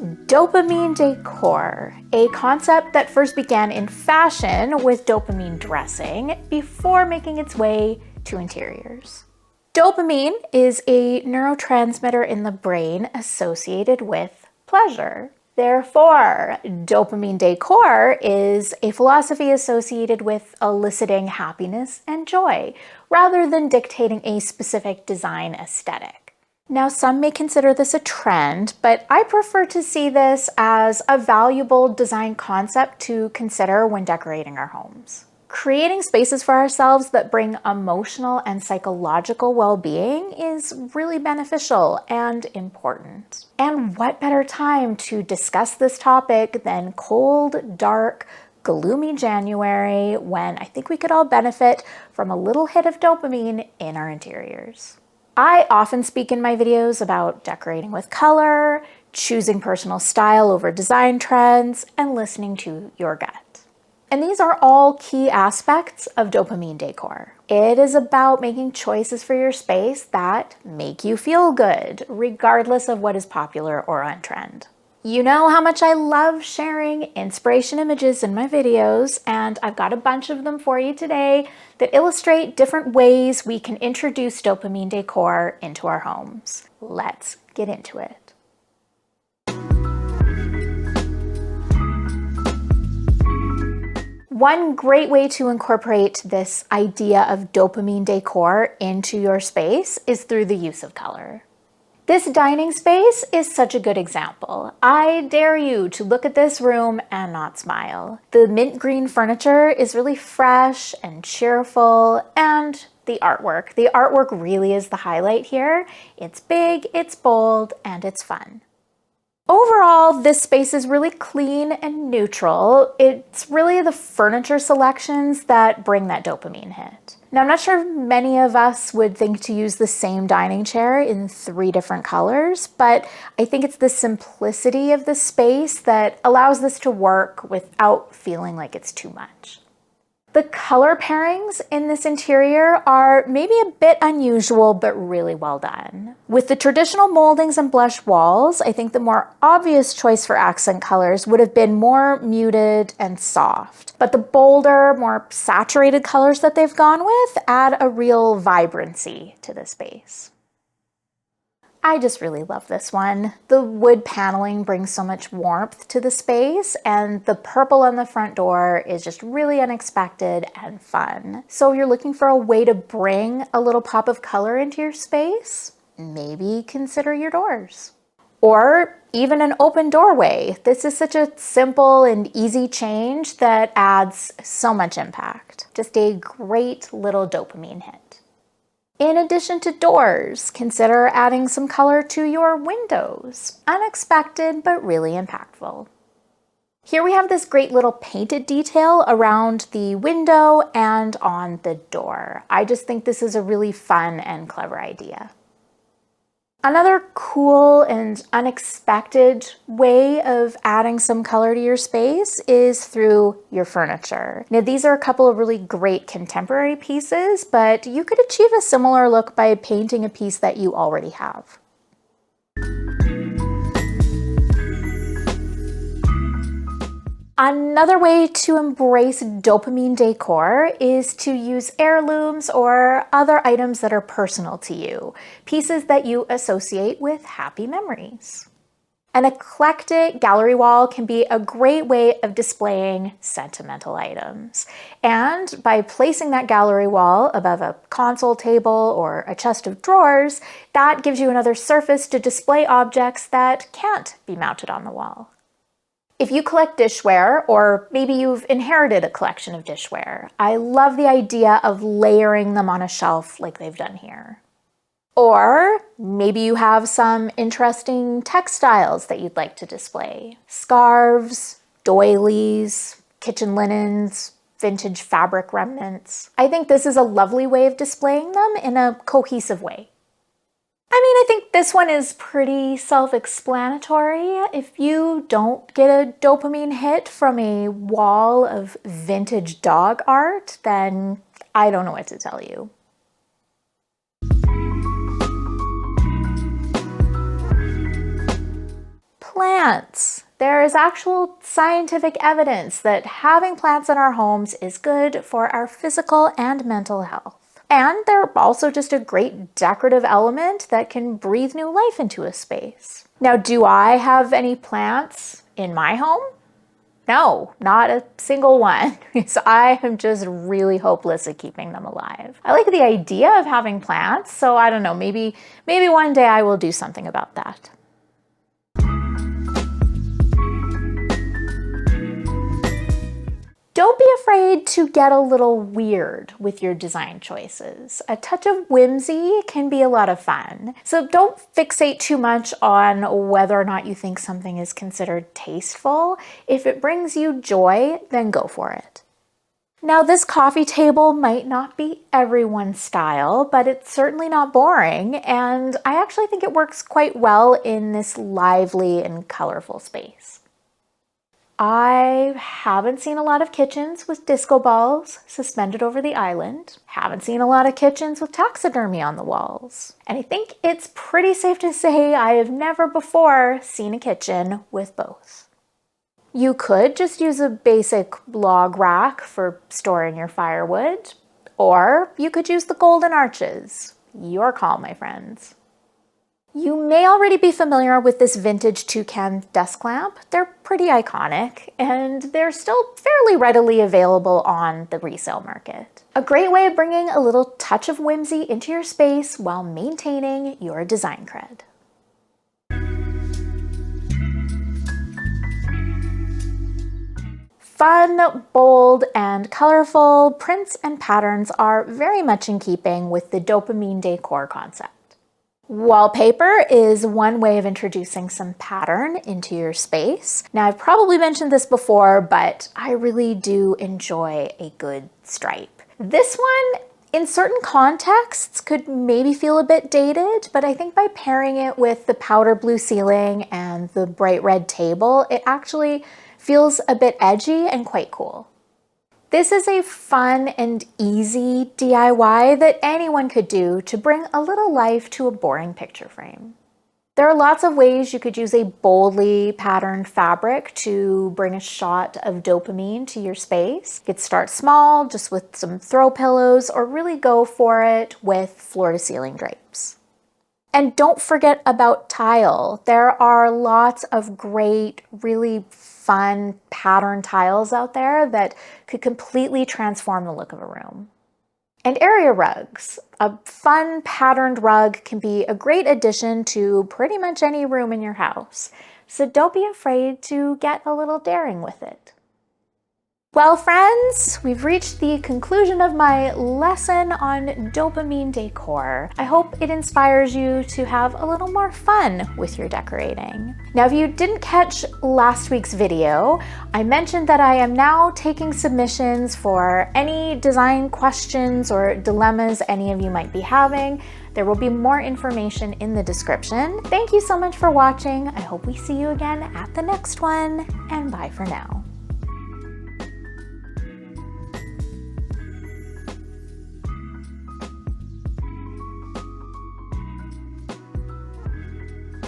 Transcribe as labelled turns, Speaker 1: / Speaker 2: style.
Speaker 1: Dopamine decor, a concept that first began in fashion with dopamine dressing before making its way to interiors. Dopamine is a neurotransmitter in the brain associated with pleasure. Therefore, dopamine decor is a philosophy associated with eliciting happiness and joy, rather than dictating a specific design aesthetic. Now, some may consider this a trend, but I prefer to see this as a valuable design concept to consider when decorating our homes. Creating spaces for ourselves that bring emotional and psychological well-being is really beneficial and important. And what better time to discuss this topic than cold, dark, gloomy January, when I think we could all benefit from a little hit of dopamine in our interiors. I often speak in my videos about decorating with color, choosing personal style over design trends, and listening to your gut. And these are all key aspects of dopamine decor. It is about making choices for your space that make you feel good, regardless of what is popular or on trend. You know how much I love sharing inspiration images in my videos, and I've got a bunch of them for you today that illustrate different ways we can introduce dopamine decor into our homes. Let's get into it. One great way to incorporate this idea of dopamine decor into your space is through the use of color. This dining space is such a good example. I dare you to look at this room and not smile. The mint green furniture is really fresh and cheerful, and the artwork really is the highlight here. It's big, it's bold, and it's fun. Overall, this space is really clean and neutral. It's really the furniture selections that bring that dopamine hit. Now, I'm not sure many of us would think to use the same dining chair in 3 different colors, but I think it's the simplicity of the space that allows this to work without feeling like it's too much. The color pairings in this interior are maybe a bit unusual, but really well done. With the traditional moldings and blush walls, I think the more obvious choice for accent colors would have been more muted and soft. But the bolder, more saturated colors that they've gone with add a real vibrancy to the space. I just really love this one. The wood paneling brings so much warmth to the space, and the purple on the front door is just really unexpected and fun. So if you're looking for a way to bring a little pop of color into your space, maybe consider your doors. Or even an open doorway. This is such a simple and easy change that adds so much impact. Just a great little dopamine hit. In addition to doors, consider adding some color to your windows. Unexpected, but really impactful. Here we have this great little painted detail around the window and on the door. I just think this is a really fun and clever idea. Another cool and unexpected way of adding some color to your space is through your furniture. Now, these are a couple of really great contemporary pieces, but you could achieve a similar look by painting a piece that you already have. Another way to embrace dopamine decor is to use heirlooms or other items that are personal to you, pieces that you associate with happy memories. An eclectic gallery wall can be a great way of displaying sentimental items. And by placing that gallery wall above a console table or a chest of drawers, that gives you another surface to display objects that can't be mounted on the wall. If you collect dishware, or maybe you've inherited a collection of dishware, I love the idea of layering them on a shelf like they've done here. Or maybe you have some interesting textiles that you'd like to display. Scarves, doilies, kitchen linens, vintage fabric remnants. I think this is a lovely way of displaying them in a cohesive way. I think this one is pretty self-explanatory. If you don't get a dopamine hit from a wall of vintage dog art, then I don't know what to tell you. plants. There is actual scientific evidence that having plants in our homes is good for our physical and mental health. And they're also just a great decorative element that can breathe new life into a space. Now, do I have any plants in my home? No, not a single one. So I am just really hopeless at keeping them alive. I like the idea of having plants, so I don't know, maybe one day I will do something about that. Don't be afraid to get a little weird with your design choices. A touch of whimsy can be a lot of fun. So don't fixate too much on whether or not you think something is considered tasteful. If it brings you joy, then go for it. Now, this coffee table might not be everyone's style, but it's certainly not boring, and I actually think it works quite well in this lively and colorful space. I haven't seen a lot of kitchens with disco balls suspended over the island. Haven't seen a lot of kitchens with taxidermy on the walls. And I think it's pretty safe to say I have never before seen a kitchen with both. You could just use a basic log rack for storing your firewood, or you could use the golden arches. Your call, my friends. You may already be familiar with this vintage toucan desk lamp. They're pretty iconic, and they're still fairly readily available on the resale market. A great way of bringing a little touch of whimsy into your space while maintaining your design cred. Fun, bold, and colorful prints and patterns are very much in keeping with the Dopamine Decor concept. Wallpaper is one way of introducing some pattern into your space. Now, I've probably mentioned this before, but I really do enjoy a good stripe. This one, in certain contexts, could maybe feel a bit dated, but I think by pairing it with the powder blue ceiling and the bright red table, it actually feels a bit edgy and quite cool. This is a fun and easy DIY that anyone could do to bring a little life to a boring picture frame. There are lots of ways you could use a boldly patterned fabric to bring a shot of dopamine to your space. You could start small, just with some throw pillows, or really go for it with floor-to-ceiling drapes. And don't forget about tile. There are lots of great, really fun pattern tiles out there that could completely transform the look of a room. And area rugs. A fun patterned rug can be a great addition to pretty much any room in your house. So don't be afraid to get a little daring with it. Well, friends, we've reached the conclusion of my lesson on dopamine decor. I hope it inspires you to have a little more fun with your decorating. Now, if you didn't catch last week's video, I mentioned that I am now taking submissions for any design questions or dilemmas any of you might be having. There will be more information in the description. Thank you so much for watching. I hope we see you again at the next one, and bye for now.